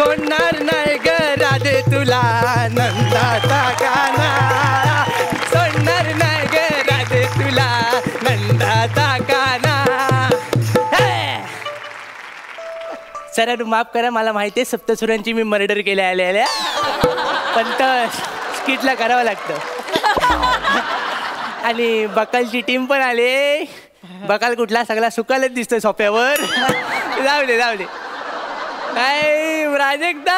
सोडणार नाही ग राधे तुला नंदाचा काना सोडणार नाही ग राधे तुला नंदाचा काना. सर माफ करा मला माहिती आहे सप्तसुरांची मी मर्डर केल्या आल्या पण तर स्किटला करावं लागतं. आणि बकालची टीम पण आली. बकाल कुठला सगळा सुकालच दिसतोय सोप्यावर. जाऊ दे काय राजकदा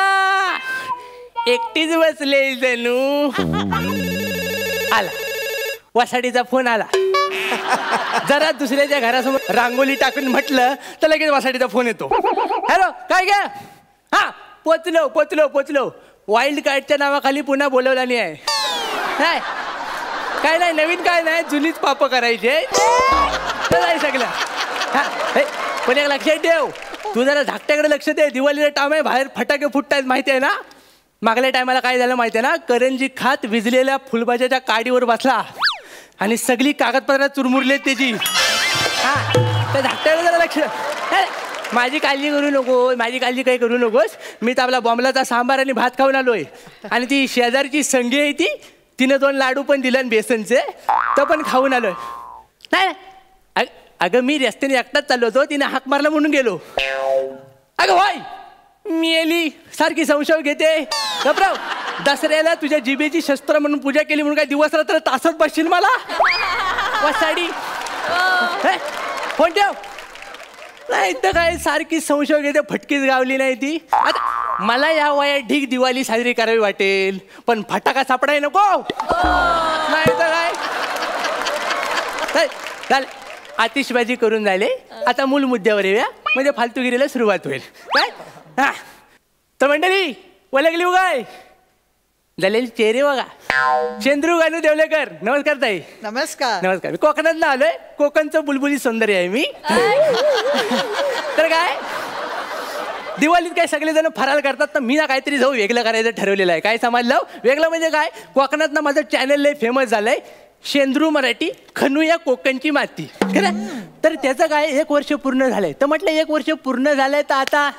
एकटीच बसले जणू. आला वासाडीचा फोन आला. जरा दुसऱ्याच्या घरासमोर रांगोली टाकून म्हटलं तर लगेच वासाडीचा फोन येतो. हॅलो काय घ्या हा पोचलो वाईल्ड कार्डच्या नावाखाली पुन्हा बोलवला नाही आहे. काय नाही नवीन काय नाही जुनीच पाप करायचे सगळं. पण एक लक्षात ठेव तू जरा धाकट्याकडे लक्ष दे. दिवाळीचा टाइम आहे बाहेर फटाके फुटतायत माहिती आहे ना. मागल्या टायमाला काय झालं माहिती आहे ना करंजी खात विजलेल्या फुलभाज्याच्या काडीवर बसला आणि सगळी कागदपत्र चुरमुरलेत त्याची. हा तर धाकट्याकडे जरा लक्ष. माझी काळजी काही करू नकोस. मी तर आपला बॉम्बलाचा सांबार आणि भात खाऊन आलोय. आणि ती शेजारची संगी आहे तिनं 2 लाडू पण दिले बेसनचे तर पण खाऊन आलोय. नाही अगं मी रस्त्याने एकटाच चाललो होतो तिने हाक मारला म्हणून गेलो. अगं वाय मी येली सारखी संशय घेते. घबराव दसऱ्याला तुझ्या जिभेची शस्त्र म्हणून पूजा केली म्हणून काय दिवस रात्र तासत बसशील मला वासाडी. फोन ठेव. नाही तर काय सारखी संशय घेते फटकीच गावली नाही ती. आता मला या वयात ढीक दिवाळी साजरी करावी वाटेल पण फटाका सापडाय नको. नाही तर काय चाल आतिषबाजी करून झाले. आता मूल मुद्द्यावर येऊया म्हणजे फालतूगिरीला सुरुवात होईल. काय हा तर मंडळी ओळखली काय झालेली चेहरे बघा. चेंद्रू गानू देवलेकर. नमस्कार ताई. नमस्कार. मी कोकणातनं आलोय. कोकणचं बुलबुली सौंदर्य आहे मी. तर काय दिवाळीत काय सगळेजण फराळ करतात तर मी ना काहीतरी जाऊ वेगळं करायचं ठरवलेलं आहे. काय समजलं वेगळं म्हणजे काय कोकणातनं माझं चॅनल लय फेमस झालंय शेंद्रू मराठी खणूया कोकणची माती. खरं तर त्याचं काय 1 वर्ष पूर्ण झालंय. तर म्हटलं 1 वर्ष पूर्ण झालंय तर आता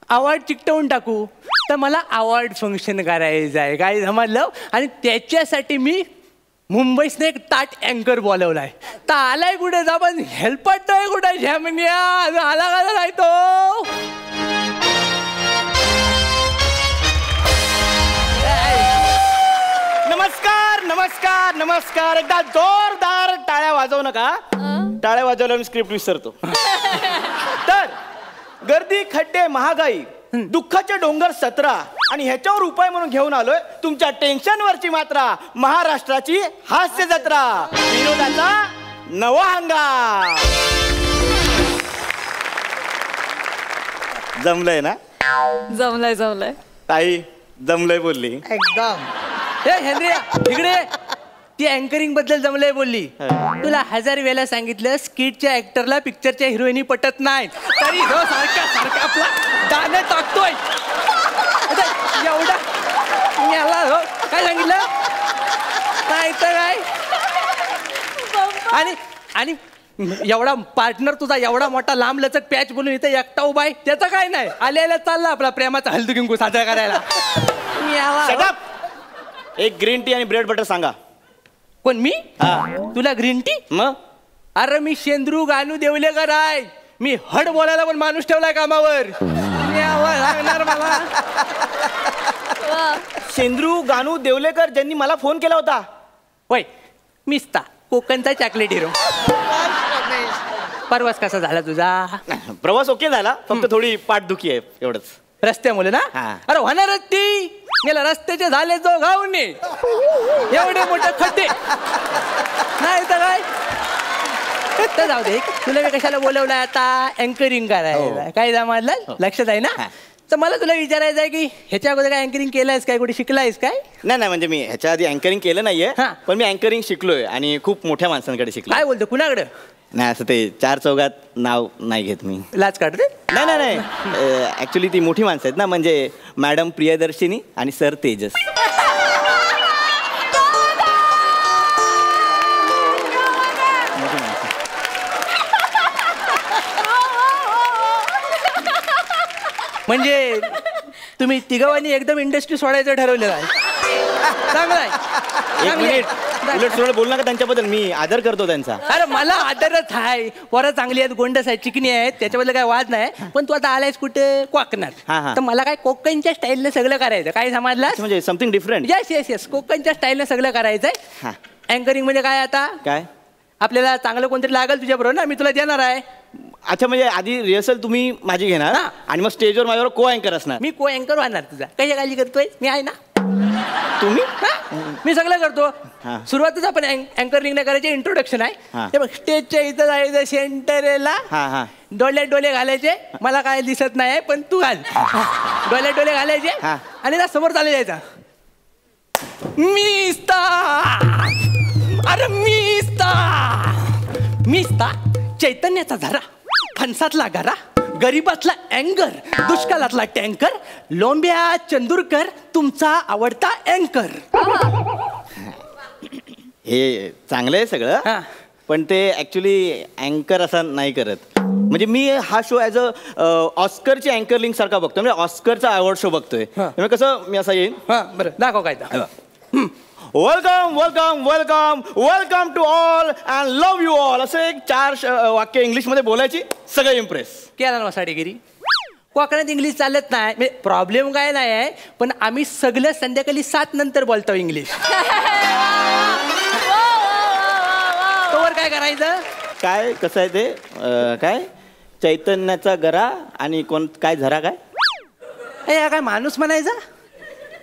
अवॉर्ड चिकटवून टाकू. तर मला अवॉर्ड फंक्शन करायचं आहे. काय समजलं. आणि त्याच्यासाठी मी मुंबईसने एक ताट अँकर बोलवलाय. तर आलाय कुठे जा पण हेल्पट आहे कुठे झॅमनिया आला का नाही तो. नमस्कार एकदा जोरदार टाळ्या वाजवू नका. टाळ्या वाजवल्यावर मी स्क्रिप्ट विसरतो. तर गर्दी खड्डे महागाई दुःखाचे डोंगर 17 आणि ह्याच्यावर उपाय म्हणून घेऊन आलोय तुमच्या टेन्शनवरची मात्रा महाराष्ट्राची हास्य जत्रा विनोदाचा नवा हंगाम. जमलंय ना. जमलंय ताई जमलंय बोलली एकदम. हेनरी इकडे ती अँकरिंग बद्दल जमलंय बोलली. तुला 1000 वेळा सांगितलं स्किटच्या ऍक्टरला पिक्चरच्या हिरोईनी पटत नाही तरी हो सारखा आपला गाणं टाकतोय एवढा. याला हो काय सांगितलं नाही तर काय. आणि एवढा पार्टनर तुझा एवढा मोठा लांब लचक पॅच बोलून इथे एकटा उभा आहे त्याचं काय नाही. आल्याला चालला आपला प्रेमाचा हळदी कुंकू साजरा करायला. एक ग्रीन टी आणि ब्रेड बटर सांगा. कोण मी तुला ग्रीन टी. मग अरे मी शेंद्रू गानू देवलेकर आहे. मी हड बोलायला पण माणूस ठेवलाय कामावर. मला शेंद्रू गानू देवलेकर ज्यांनी मला फोन केला होता. होय मिस्ता कोकणचा चॉकलेट हिरो. प्रवास कसा झाला तुझा. प्रवास ओके झाला फक्त थोडी पाठदुखी आहे एवढंच. रस्त्यामुळे ना. अरे होणारच ती. गेला रस्त्याचे झाले जो गावने एवढे मोठे खड्डे नाही तर काय. तर जाऊ दे तुला मी कशाला बोलवलंय आता अँकरिंग करायला. काय जमलं लक्षात आहे ना. तर मला तुला विचारायचं आहे की ह्याच्या अगोदर काय अँकरिंग केलंयस काय कुठे शिकलायस काय. नाही म्हणजे मी ह्याच्या आधी अँकरिंग केलं नाहीये पण मी अँकरिंग शिकलोय आणि खूप मोठ्या माणसांकडे शिकलो. काय बोलतो कुणाकडे. नाही असं ते 4 चौघात नाव नाही घेत मी. लाच काढते. नाही ऍक्च्युली ती मोठी माणसं आहेत ना म्हणजे मॅडम प्रियदर्शिनी आणि सर तेजस. म्हणजे तुम्ही तिघांनी एकदम इंडस्ट्री सोडायचं ठरवलेलं आहे. चांगलं आहे. एक चांगलं मिनिट आहे. उलट सुलट बोल नका त्यांच्याबद्दल, मी आदर करतो त्यांचा. अरे मला आदरच आहे. पोरं चांगली आहेत, गोंडस आहेत, चिकनी आहेत, त्याच्याबद्दल काय वाद नाही. पण तू आता आलायस कुठे कोकणात, हा, हा. तर मला काय कोकणच्या स्टाईलने सगळं करायचं. काय समजलं? म्हणजे something different. Yes yes yes, कोकणच्या स्टाईलने सगळं करायचंय. हा. अँकरिंग म्हणजे काय आता? काय? आपल्याला चांगलं कोणतरी लागेल तुझ्या बरोबर ना, मी तुला देणार आहे. अच्छा, म्हणजे आधी रिहर्सल तुम्ही माझी घेणार हा. आणि मग स्टेजवर माझ्यावर को अँकर असणार. मी को अँकर होणार तुझा. कशा काळजी करतोय? मी आहे ना. तुम्ही हा? मी सगळं करतो. हा. सुरुवातच आपण अँकरिंग नाही करायचे, इंट्रोडक्शन आहे. हा. ते बघ, स्टेजच्या इथं जायचं सेंटरला, हा हा डोळे डोळे घालायचे. मला काय दिसत नाही पण तू घाल. डोळे डोळे घालायचे हा. आणि ना समोर चालले जायचा. अरे मीस्ता चैतन्याचा झरा, फणसातला गरा, गरीबातला अँगर, दुष्काळातला टँकर, लोंब्या चंदूरकर तुमचा आवडता अँकर. हे चांगलं आहे सगळं, हा. पण ते ऍक्च्युली अँकर असा नाही करत. म्हणजे मी हा शो ॲज अ ऑस्करची अँकरलिंग सारखा बघतोय, म्हणजे ऑस्करचा अवॉर्ड शो बघतोय. हा. म्हणजे कसं मी असा येईन, हा बरं दाखव काय तर. Welcome welcome welcome welcome to all and love you all, असं एक 4 वाक्य इंग्लिशमध्ये बोलायची, सगळे इम्प्रेस. केला ना साडेगिरी. कोकणात इंग्लिश चालत नाही, प्रॉब्लेम काय नाही आहे, पण आम्ही सगळं संध्याकाळी 7 नंतर बोलतो इंग्लिश. तोवर काय करायचं? काय कसं आहे ते काय चैतन्याचा गरा आणि कोण काय झरा काय? हे काय माणूस म्हणायचा?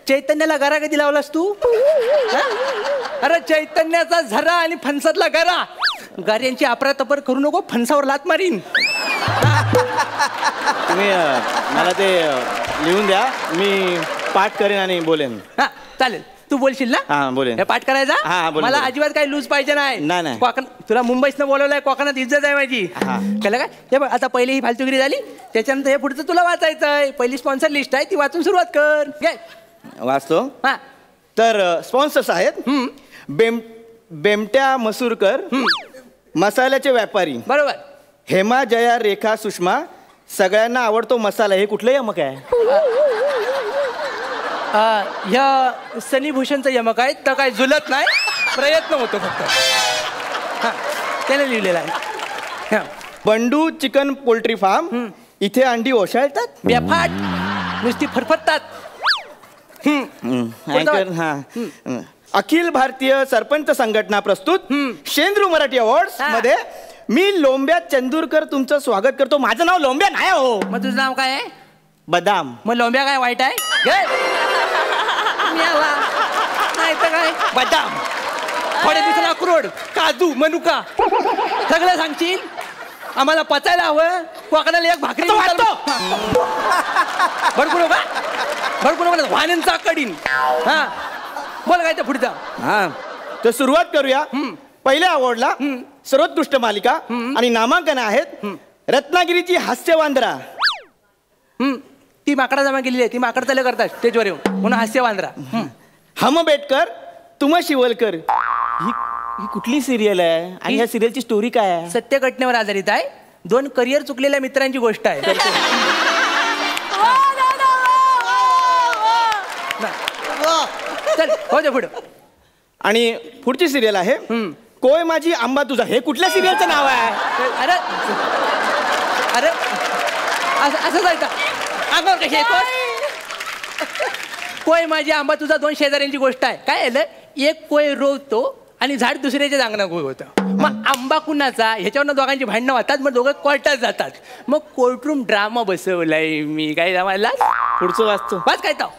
चैतन्याला गरा कधी लावलास तू? हा? अरे चैतन्याचा झरा आणि फणसातला गरा. गाऱ्यांची अपरातपर करू नको, फणसावर लात मारीन. तुम्ही मला ते लिहून द्या, मी पाठ करेन आणि बोलेन. हा चालेल, तू बोलशील ना? हा बोलेन. हे पाठ हा, करायचा. बोलेन, मला बोलेन. अजिबात काही लूज पाहिजे नाही. नाही. कोकण तुला मुंबईतनं बोलवलंय, कोकणात इज्जत आहे माझी. हा. कळलं काय? हे बघ, आता पहिली ही फालतुगिरी झाली, त्याच्यानंतर हे पुढचं तुला वाचायचंय. पहिली स्पॉन्सर लिस्ट आहे, ती वाचून सुरुवात कर. घे. वाचतो. हा. तर स्पॉन्सर्स आहेत बेमट्या मसूरकर, मसाल्याचे व्यापारी, बरोबर. हेमा, जया, रेखा, सुषमा, सगळ्यांना आवडतो मसाला. हे कुठलं यमक आहे? ह्या सनी भूषणचं यमक आहे, तर काय झुलत नाही, प्रयत्न होतो फक्त. हा त्याने लिहिलेलं आहे. हा. बंडू चिकन पोल्ट्री फार्म, इथे अंडी ओशाळतात. बेफाट नुसती फरफरतात. अँकर. हा. अखिल भारतीय सरपंच संघटना प्रस्तुत शेंद्रू मराठी अवॉर्ड्स हा. मध्ये मी लोंब्या चंदूरकर तुमचं स्वागत करतो. माझं नाव लोंब्या नाही हो, मग तुझं नाव काय आहे? बदाम. मग लोंब्या काय वाईट आहे? घे. मेला. नाही तर काय बदाम, थोडे दिवसाला अक्रोड, काजू, मनुका सगळं सांगशील. आम्हाला पचायला हवं. कोकणाला एक भाकरी भडकू नका, भडकू नका, वाहनांचा कडीन. हा बोल काय तर पुढचा. हा, तर सुरुवात करूया. पहिल्या अवॉर्डला सर्वोत्कृष्ट मालिका आणि नामांकन आहेत रत्नागिरीची हास्यवांद्रा. ती माकडा जमा केलेली आहे, ती माकड चालू करतात स्टेजवर येऊन, म्हणून हास्य वांद्रा. हम बेटकर, तुम शिवलकर. ही कुठली सिरियल आहे आणि या सिरियलची स्टोरी काय आहे? सत्य घटनेवर आधारित आहे. 2 करिअर चुकलेल्या मित्रांची गोष्ट आहे. चल हो दे पुढं. आणि पुढची सिरियल आहे कोय माझी आंबा तुझा. हे कुठल्या सिरियलचं नाव आहे? अरे अरे असं जायचं अंगावर कशी येतो? कोय माझी आंबा तुझा 2 शेजाऱ्यांची गोष्ट आहे. काय झालं, एक कोय रोवतो आणि झाड दुसऱ्याच्या अंगणात होतं. मग आंबा कुणाचा ह्याच्यावर दोघांची भांडणं होतात. मग दोघं कोर्टात जातात. मग कोर्टरूम ड्रामा बसवलाय मी. काय जमायला पुढचं वाचतो. बस काय तो.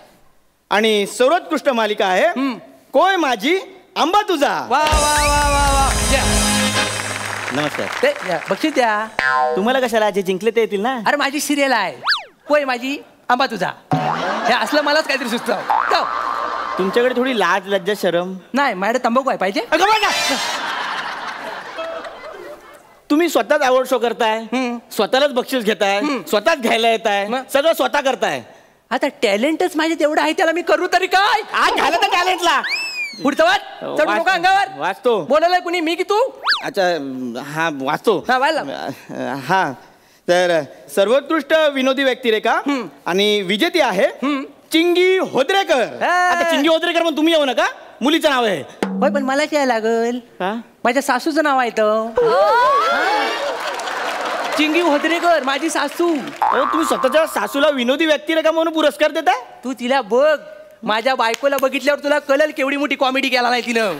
आणि सर्वोत्कृष्ट मालिका आहे कोय माझी आंबा तुझा. वा वा वा वा वा. या. नमस्कार. ते या, बक्षीस द्या. तुम्हाला कशाला, जे जिंकले ते येतील ना. अरे माझी सिरियल आहे कोय माझी आंबा तुझा. हे असलं मलाच काहीतरी सुचतं. तुमच्याकडे थोडी लाज लज्जा शरम नाही, माझ्याकडे तंबाखू आहे. पाहिजे? तुम्ही स्वतःच अवॉर्ड शो करताय, स्वतःलाच बक्षीस घेताय, स्वतःच घ्यायला येत आहे, मग? सगळं स्वतः करताय. आता टॅलेंटच माझ्या तेवढं आहे, त्याला मी करू तरी काय? आज झालं तर टॅलेंटला. पुढचं वाच. चढू नका अंगावर. वाचतो. बोलायला कुणी, मी की तू? अच्छा, हा वाचतो. हा, वाला. हा, तर सर्वोत्कृष्ट विनोदी व्यक्तिरेखा आणि विजेती आहे चिंगी होद्रेकर. आता चिंगी होद्रेकर मग तुम्ही येऊ नका, मुलीचं नाव आहे. होय पण मला काय लागल, माझ्या सासूचं नाव आहे तर चिंगी होद्रेकर, माझी सासू. तुम्ही स्वतःच्या सासूला विनोदी व्यक्तिरेखा म्हणून पुरस्कार देताय? तू तिला बघ, माझ्या बायकोला बघितल्यावर तुला कळल केवढी मोठी कॉमेडी केला नाही तिनं.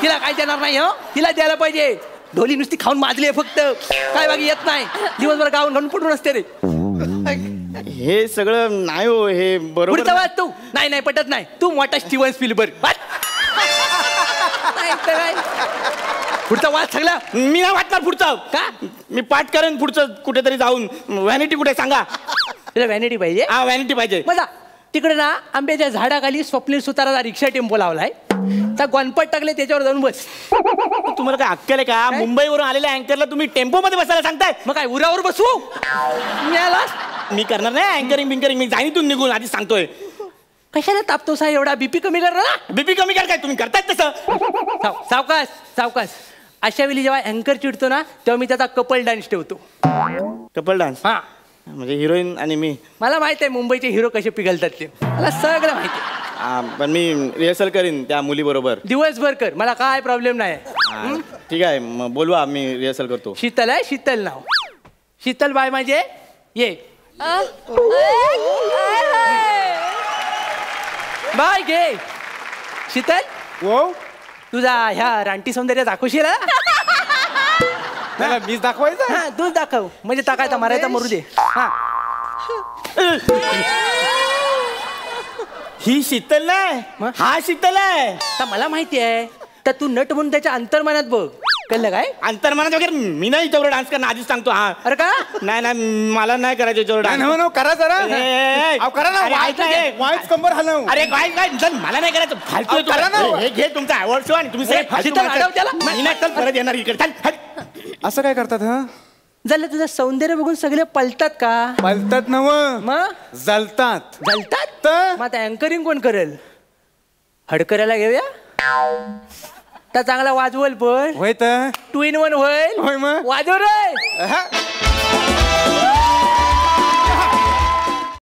तिला काय देणार नाही हो, तिला द्यायला पाहिजे. ढोली नुसती खाऊन माजली फक्त, काय बाकी येत नाही. दिवसभर गाऊन घालून पडून असते रे. हे सगळं नाही हो, हे बरोबर पुढचा वाद तू नाही नाही पटत नाही. तू मोठा स्टीवन स्पिलबर्ग. पुढचा वाद सगळा मी नाही वाटणार पुढचा. का? मी पाठ करेन पुढचं कुठेतरी जाऊन. व्हॅनिटी कुठे सांगा? तुला व्हॅनिटी पाहिजे? हा व्हॅनिटी पाहिजे. मजा तिकडे ना आंब्याच्या झाडाखाली स्वप्नील सुताराचा रिक्षा टेम्पो लावलाय. त्या गणपत टाकले त्याच्यावर जाऊन बस. तुम्हाला काय अक्कल आहे का? मुंबईवरून आलेल्या अँकरला तुम्ही टेम्पो मध्ये बसायला सांगताय? मग काय उरावर बसू? मी करणार नाही अँकरिंग बिंकरिंग. मी जाईन इथून निघून, आधीच सांगतोय. कशाला तापतो सा एवढा? बीपी कमी कर ना. बीपी कमी कर काय? तुम्ही करताय तसं? सावकाश सावकाश. अशा वेळी जेव्हा अँकर चिडतो ना तेव्हा मी त्याचा कपल डान्स ठेवतो. Couple dance? हा म्हणजे हिरोईन आणि मी. मला माहित आहे मुंबईचे हिरो कसे पिघलतात ते, मला सगळं माहिती आहे. पण मी रिहर्सल करीन त्या मुली बरोबर. दिवसभर कर, मला काय प्रॉब्लेम नाही. ठीक आहे, मग बोलवा, मी रिहर्सल करतो. शीतल आहे, शीतल नाव. शीतल बाय माझे ये बाय घे. शीतल हो तुझा ह्या रानटी सौंदर्य दाखवशील? मीच दाखवायचं. हा तूच दाखव, म्हणजे टाकायचा मारायचा मरू दे. हा ही शीतल नाही, हा शीतल आहे. तर मला माहिती आहे. तर तू नट म्हणून त्याच्या अंतर्मनात बघ, कळलं काय? अंतर्मनात वगैरे मी नाही याच्यावर डान्स करणार, आधीच सांगतो. हा अरे का? नाही नाही, मला नाही करायचं याच्यावर डान्स. करा जरा. करा ना. अरे, ऐका हे. वाईट कंबर हलव. अरे काय काय चल, मला नाही करायचं. फालतू आहे करा ना. तू. हे घे तुमचा अवॉर्ड शो आणि तुम्ही सगळे फालतू शीतल, माणसं. अडव त्याला. मी नाही, चल परत येणार इकडे. चल हट. असं काय करतात? हा झालं तुझं सौंदर्य बघून सगळे पलतात का? पलतात नव, मग जलतात. जलतात तर मग आता अँकरिंग कोण करेल? हडकऱ्याला घेऊया, तर चांगला वाजवल पण. होय तर 2 in 1 होईल. होय मग. वाजव रे.